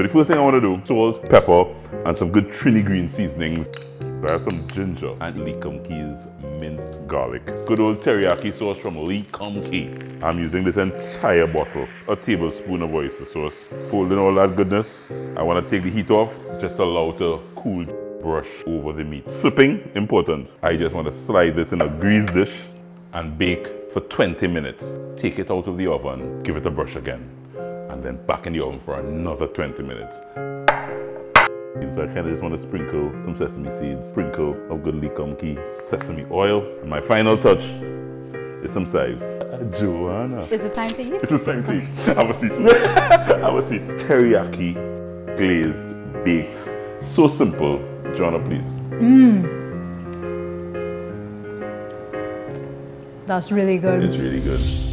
So the first thing I want to do, salt, pepper, and some good Trini green seasonings. So I have some ginger and Lee Kum Kee's minced garlic. Good old teriyaki sauce from Lee Kum Kee. I'm using this entire bottle. A tablespoon of oyster sauce. Folding all that goodness. I want to take the heat off, just allow it to cool, brush over the meat. Flipping, important. I just want to slide this in a greased dish and bake for 20 minutes. Take it out of the oven, give it a brush again, and then back in the oven for another 20 minutes. So I kind of just want to sprinkle some sesame seeds, sprinkle of good Lee Kum Kee sesame oil, and my final touch is some chives. Johanna. Is it time to eat? It is time to eat. Have a seat. Have a seat. Teriyaki, glazed, baked. So simple. Johanna, please. That's really good. It's really good.